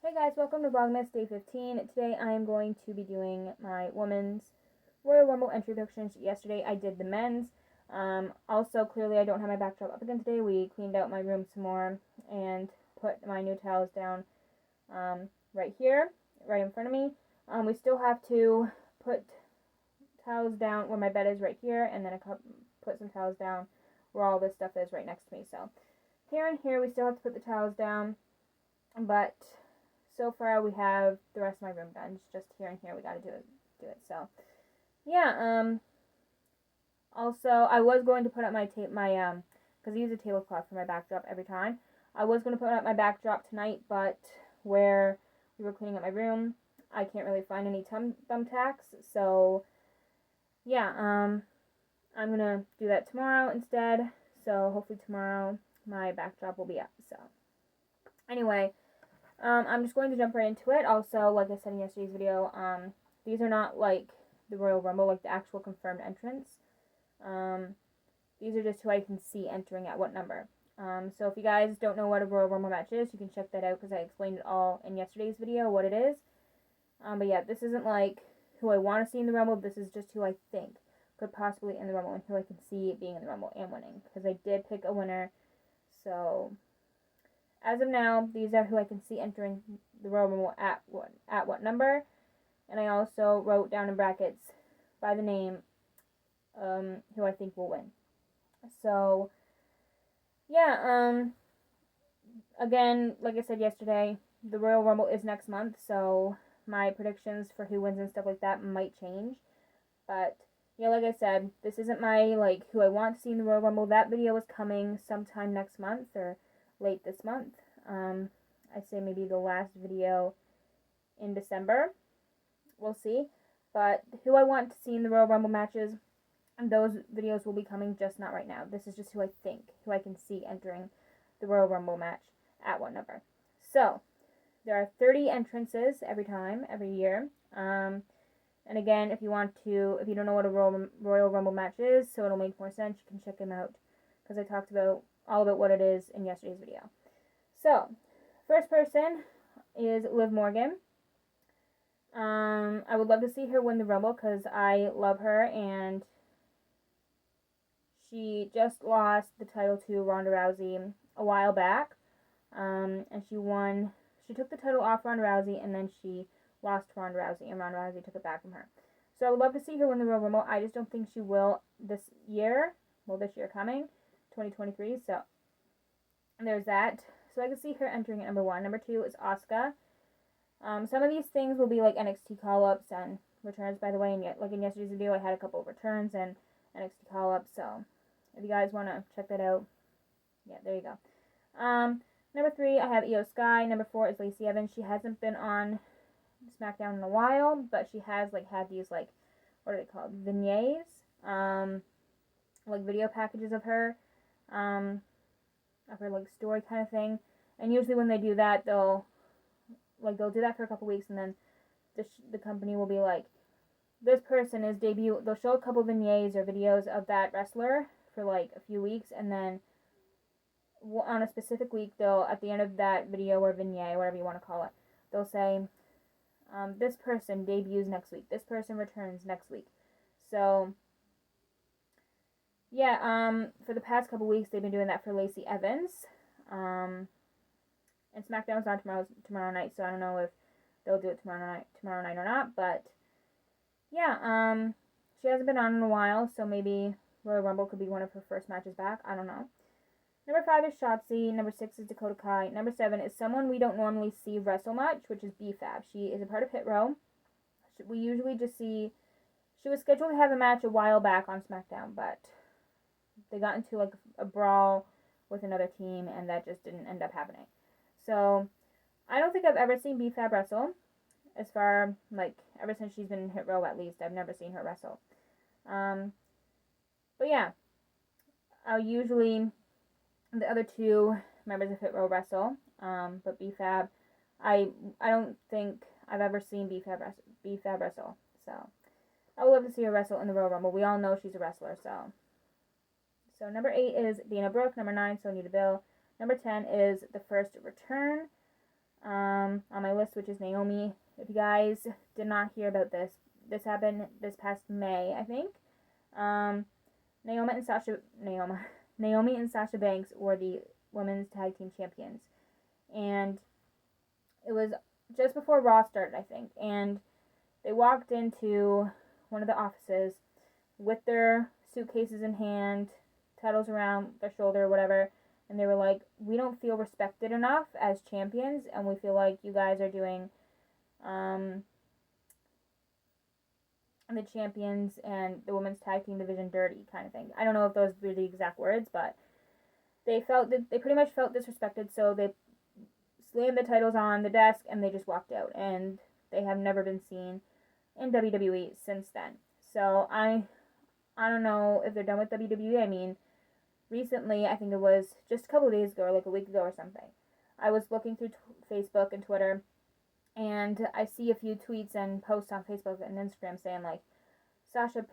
Hey guys, welcome to VLOGMAS Day 15. Today I am going to be doing my women's Royal Rumble entry predictions. Yesterday I did the men's. Also, clearly I don't have my backdrop up again today. We cleaned out my room some more and put my new towels down right here, right in front of me. We still have to put towels down where my bed is right here, and then put some towels down where all this stuff is right next to me. So here and here we still have to put the towels down, but so far we have the rest of my room done. It's just here and here we gotta do it. So yeah. Also, I was going to put up because I use a tablecloth for my backdrop every time. I was going to put up my backdrop tonight, but where we were cleaning up my room, I can't really find any thumbtacks. So yeah, I'm gonna do that tomorrow instead. So hopefully tomorrow my backdrop will be up. So anyway. I'm just going to jump right into it. Also, like I said in yesterday's video, these are not like the Royal Rumble, like the actual confirmed entrants. These are just who I can see entering at what number. So if you guys don't know what a Royal Rumble match is, you can check that out because I explained it all in yesterday's video, what it is. But yeah, this isn't like who I want to see in the Rumble. This is just who I think could possibly in the Rumble and who I can see being in the Rumble and winning. Because I did pick a winner, so as of now, these are who I can see entering the Royal Rumble at what number. And I also wrote down in brackets by the name who I think will win. So yeah, again, like I said yesterday, the Royal Rumble is next month, so my predictions for who wins and stuff like that might change. But yeah, like I said, this isn't my who I want to see in the Royal Rumble. That video is coming sometime next month or late this month. I'd say maybe the last video in December. We'll see. But who I want to see in the Royal Rumble matches, those videos will be coming, just not right now. This is just who I think, who I can see entering the Royal Rumble match at what number. So, there are 30 entrances every year. And again, if you don't know what a Royal Rumble match is, so it'll make more sense, you can check them out because I talked all about what it is in yesterday's video. So, first person is Liv Morgan. I would love to see her win the Rumble because I love her, and she just lost the title to Ronda Rousey a while back. And she took the title off Ronda Rousey, and then she lost to Ronda Rousey, and Ronda Rousey took it back from her. So I would love to see her win the Royal Rumble. I just don't think she will this year. Well, this year coming, 2023. So there's that. So I can see her entering at number 1. Number 2 is Asuka. Some of these things will be like NXT call-ups and returns, by the way. And yet, like in yesterday's video, I had a couple of returns and NXT call-ups. So if you guys want to check that out, yeah, there you go. Number 3, I have Io Sky. Number 4 is Lacey Evans. She hasn't been on SmackDown in a while, but she has had these what are they called? Vignettes, video packages of her, story kind of thing. And usually when they do that, they'll do that for a couple weeks, and then the company will be like, this person is debut. They'll show a couple vignettes or videos of that wrestler for a few weeks, and then on a specific week, they'll, at the end of that video or vignette, whatever you want to call it, they'll say, this person debuts next week. This person returns next week. So yeah, for the past couple weeks, they've been doing that for Lacey Evans. And SmackDown's on tomorrow night, so I don't know if they'll do it tomorrow night or not. But yeah, she hasn't been on in a while, so maybe Royal Rumble could be one of her first matches back. I don't know. Number 5 is Shotzi. Number 6 is Dakota Kai. Number 7 is someone we don't normally see wrestle much, which is B-Fab. She is a part of Hit Row. We usually just see... She was scheduled to have a match a while back on SmackDown, but they got into a brawl with another team, and that just didn't end up happening. So, I don't think I've ever seen B-Fab wrestle. As far, ever since she's been in Hit Row, at least, I've never seen her wrestle. But yeah, usually the other 2 members of Hit Row wrestle, but B-Fab, I don't think I've ever seen B-Fab wrestle. So, I would love to see her wrestle in the Royal Rumble. We all know she's a wrestler, so. So, number 8 is Dana Brooke. Number 9, Sonya Deville. Number 10 is the first return. on my list, which is Naomi. If you guys did not hear about this, this happened this past May, I think. Naomi and Sasha Banks were the women's tag team champions, and it was just before Raw started, I think, and they walked into one of the offices with their suitcases in hand, titles around their shoulder, whatever, and they were like, we don't feel respected enough as champions, and we feel like you guys are doing the champions and the women's tag team division dirty, kind of thing. I don't know if those were the exact words, but they pretty much felt disrespected, so they slammed the titles on the desk and they just walked out, and they have never been seen in WWE since then. So I don't know if they're done with WWE. I mean, recently, I think it was just a couple of days ago, or like a week ago or something, I was looking through Facebook and Twitter, and I see a few tweets and posts on Facebook and Instagram saying, like, Sasha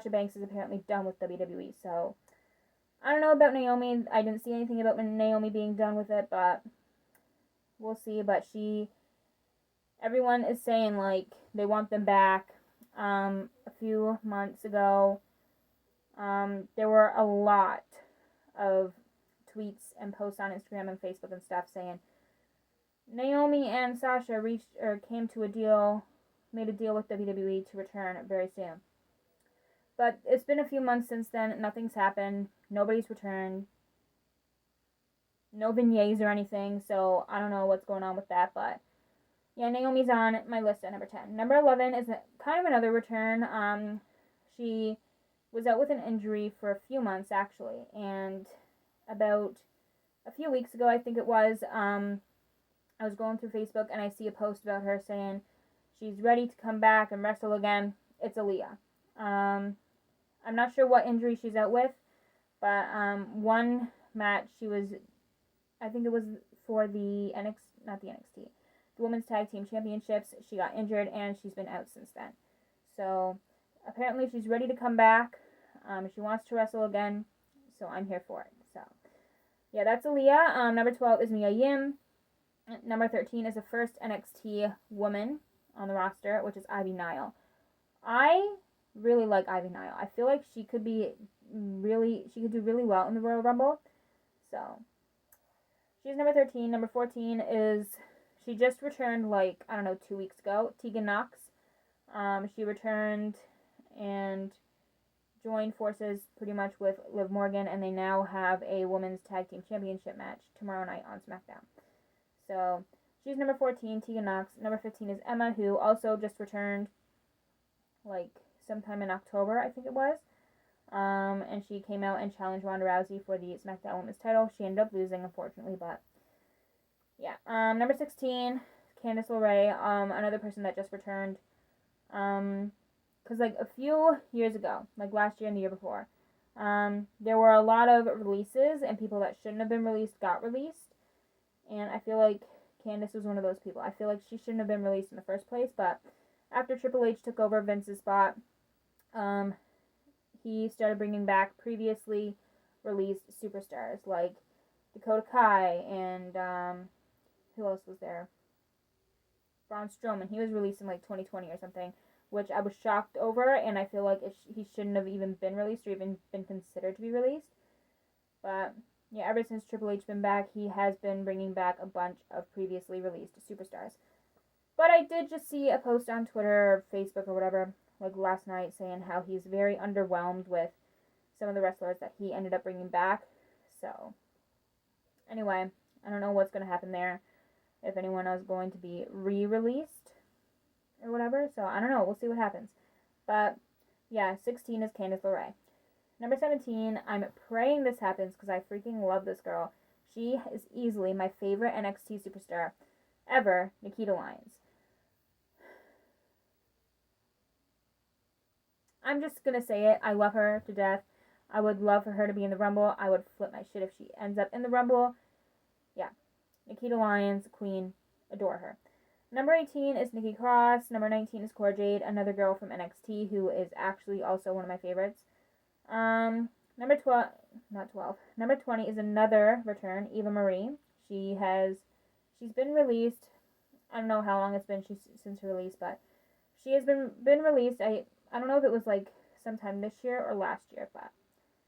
Banks is apparently done with WWE. So I don't know about Naomi. I didn't see anything about Naomi being done with it, but we'll see. But everyone is saying, like, they want them back. A few months ago, there were a lot of tweets and posts on Instagram and Facebook and stuff saying Naomi and Sasha made a deal with WWE to return very soon. But it's been a few months since then. Nothing's happened. Nobody's returned. No beignets or anything. So I don't know what's going on with that. But yeah, Naomi's on my list at number 10. Number 11 is kind of another return. She was out with an injury for a few months, actually. And about a few weeks ago, I think it was, I was going through Facebook and I see a post about her saying she's ready to come back and wrestle again. It's Aaliyah. I'm not sure what injury she's out with, but one match I think it was for the the Women's Tag Team Championships. She got injured and she's been out since then. So apparently she's ready to come back. She wants to wrestle again, so I'm here for it. So yeah, that's Aaliyah. Number 12 is Mia Yim. Number 13 is the first NXT woman on the roster, which is Ivy Nile. I really like Ivy Nile. I feel like she could do really well in the Royal Rumble. So she's number 13. Number 14 is, she just returned 2 weeks ago, Tegan Knox. She returned and joined forces pretty much with Liv Morgan, and they now have a women's tag team championship match tomorrow night on SmackDown. So she's number 14, Tegan Knox. Number 15 is Emma, who also just returned sometime in October, I think it was. And she came out and challenged Ronda Rousey for the SmackDown Women's title. She ended up losing, unfortunately, but yeah. Number 16, Candice LeRae, another person that just returned. Because a few years ago, last year and the year before, there were a lot of releases, and people that shouldn't have been released got released. And I feel like Candice was one of those people. I feel like she shouldn't have been released in the first place, but after Triple H took over Vince's spot, he started bringing back previously released superstars like Dakota Kai and who else was there? Braun Strowman. He was released in 2020 or something, which I was shocked over, and I feel like he shouldn't have even been released or even been considered to be released. But yeah, ever since Triple H been back, he has been bringing back a bunch of previously released superstars. But I did just see a post on Twitter or Facebook or whatever, last night, saying how he's very underwhelmed with some of the wrestlers that he ended up bringing back. So, anyway, I don't know what's going to happen there, if anyone is going to be re-released or whatever. So, I don't know. We'll see what happens. But, yeah, 16 is Candice LeRae. Number 17, I'm praying this happens because I freaking love this girl. She is easily my favorite NXT superstar ever, Nikita Lyons. I'm just going to say it. I love her to death. I would love for her to be in the Rumble. I would flip my shit if she ends up in the Rumble. Yeah. Nikita Lyons, queen. Adore her. Number 18 is Nikki Cross. Number 19 is Cora Jade, another girl from NXT who is actually also one of my favorites. Number 20 is another return, Eva Marie. She has she's been released. I don't know how long it's been since her release, but she has been released. I don't know if it was like sometime this year or last year, but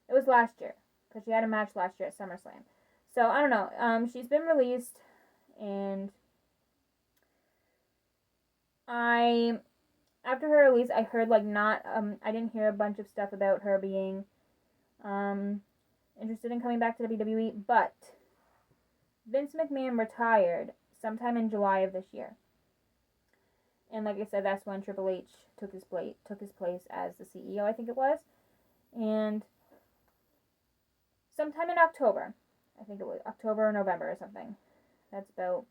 it was last year because she had a match last year at SummerSlam. So I don't know. She's been released, and after her release, I heard like I didn't hear a bunch of stuff about her being interested in coming back to WWE, but Vince McMahon retired sometime in July of this year. And like I said, that's when Triple H took his place as the CEO, I think it was. And sometime in October, I think it was October or November or something. That's about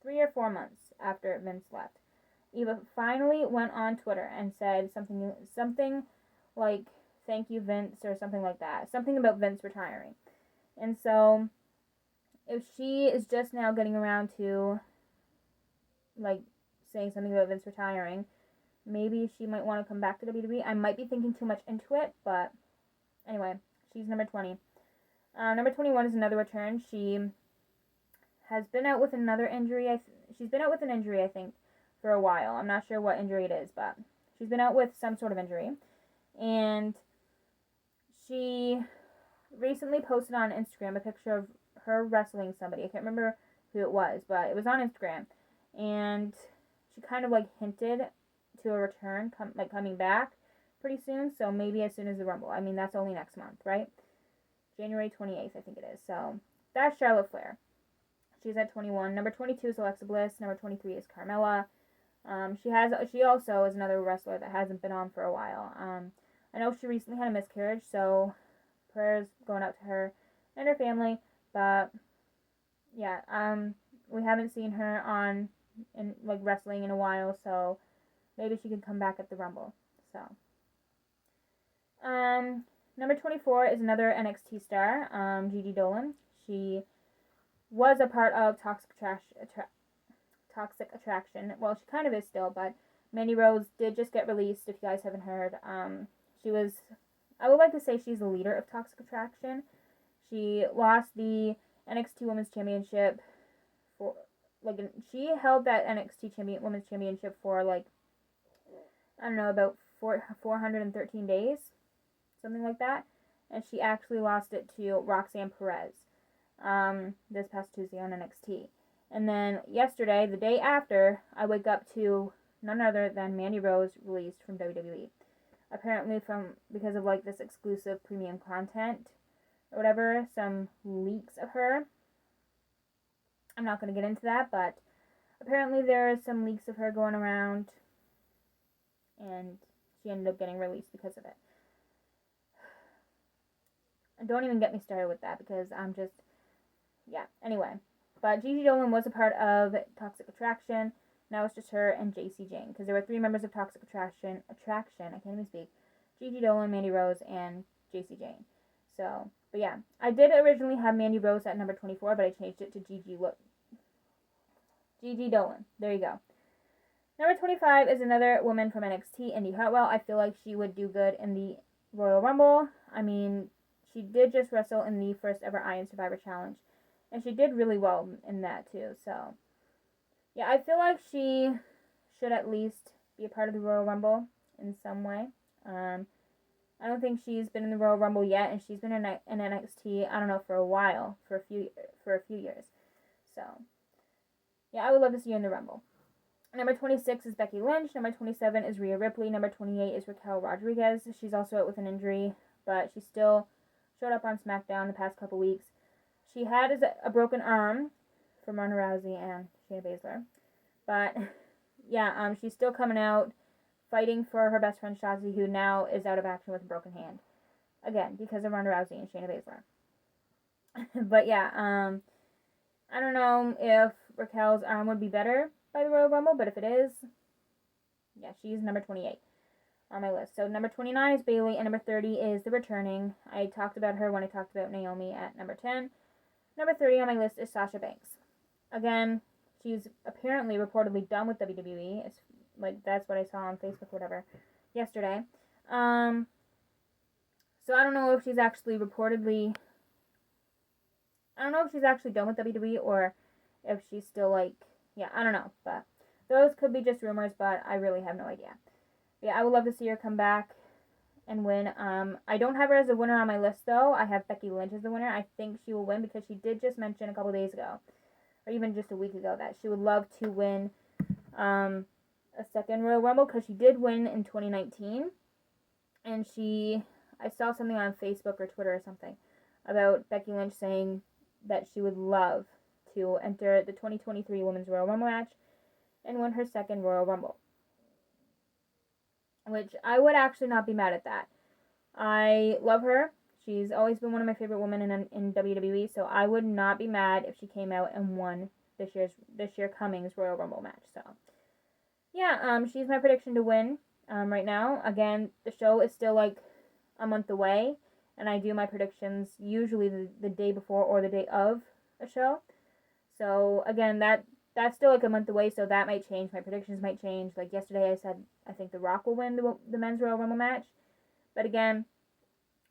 3 or 4 months after Vince left. Eva finally went on Twitter and said something like, "Thank you, Vince," or something like that. Something about Vince retiring. And so, if she is just now getting around to, like, saying something about Vince retiring, maybe she might want to come back to WWE. I might be thinking too much into it, but anyway, she's number 20. Number 21 is another return. She has been out with another injury. She's been out with an injury, I think, for a while. I'm not sure what injury it is, but she's been out with some sort of injury. And she recently posted on Instagram a picture of her wrestling somebody. I can't remember who it was, but it was on Instagram. And she kind of like hinted to a return, coming back pretty soon. So maybe as soon as the Rumble. I mean, that's only next month, right? January 28th, I think it is. So that's Charlotte Flair. She's at 21. Number 22 is Alexa Bliss. Number 23 is Carmella. She also is another wrestler that hasn't been on for a while. I know she recently had a miscarriage, so prayers going out to her and her family. But yeah, we haven't seen her in like wrestling in a while, so maybe she could come back at the Rumble. So, number 24 is another NXT star, Gigi Dolan. She was a part of Toxic Attraction. Well, she kind of is still, but Mandy Rose did just get released, if you guys haven't heard. I would like to say she's the leader of Toxic Attraction. She lost the NXT Women's Championship she held that NXT Women's Championship for I don't know, about 413 days, something like that. And she actually lost it to Roxanne Perez this past Tuesday on NXT. And then yesterday, the day after, I wake up to none other than Mandy Rose released from WWE. Apparently because of this exclusive premium content or whatever, some leaks of her. I'm not going to get into that, but apparently there are some leaks of her going around, and she ended up getting released because of it. And don't even get me started with that, because I'm just, yeah, anyway. But Gigi Dolan was a part of Toxic Attraction. Now it's just her and JC Jane, because there were 3 members of Toxic Attraction, I can't even speak, Gigi Dolan, Mandy Rose, and JC Jane. So, but yeah, I did originally have Mandy Rose at number 24, but I changed it to Gigi Dolan. There you go. Number 25 is another woman from NXT, Indy Hartwell. I feel like she would do good in the Royal Rumble. I mean, she did just wrestle in the first ever Iron Survivor Challenge, and she did really well in that too. So, yeah, I feel like she should at least be a part of the Royal Rumble in some way. I don't think she's been in the Royal Rumble yet, and she's been in NXT, I don't know, for a while, for a few years. So, yeah, I would love to see her in the Rumble. Number 26 is Becky Lynch. Number 27 is Rhea Ripley. Number 28 is Raquel Rodriguez. She's also out with an injury, but she still showed up on SmackDown the past couple weeks. She had a broken arm from Ronda Rousey and Shayna Baszler. But, yeah, she's still coming out, fighting for her best friend Shotzi, who now is out of action with a broken hand. Again, because of Ronda Rousey and Shayna Baszler. But yeah, I don't know if Raquel's arm would be better by the Royal Rumble, but if it is, yeah, she's number 28 on my list. So number 29 is Bayley, and number 30 is the returning. I talked about her when I talked about Naomi at number 10. Number 30 on my list is Sasha Banks. Again, she's apparently reportedly done with WWE. It's that's what I saw on Facebook or whatever yesterday. So I don't know if she's actually reportedly, I don't know if she's actually done with WWE or if she's still like, yeah, I don't know. But those could be just rumors, but I really have no idea. Yeah, I would love to see her come back and win. I don't have her as a winner on my list though. I have Becky Lynch as the winner. I think she will win because she did just mention a couple days ago, or even just a week ago, that she would love to win a second Royal Rumble because she did win in 2019. And I saw something on Facebook or Twitter or something about Becky Lynch saying that she would love to enter the 2023 Women's Royal Rumble match and win her second Royal Rumble. Which I would actually not be mad at that. I love her. She's always been one of my favorite women in WWE, so I would not be mad if she came out and won this year coming's Royal Rumble match. So yeah, she's my prediction to win right now. Again, the show is still like a month away, and I do my predictions usually the day before or the day of a show. So again, that's still like a month away, so that might change. My predictions might change. Like yesterday I said I think The Rock will win the men's Royal Rumble match. But again,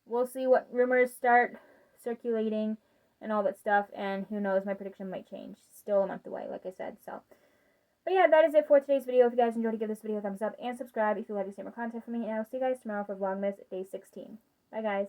we'll see what rumors start circulating and all that stuff, and who knows, my prediction might change. Still a month away, like I said. So, but yeah, that is it for today's video. If you guys enjoyed, give this video a thumbs up and subscribe if you like to see more content from me, and I'll see you guys tomorrow for Vlogmas Day 16. Bye guys.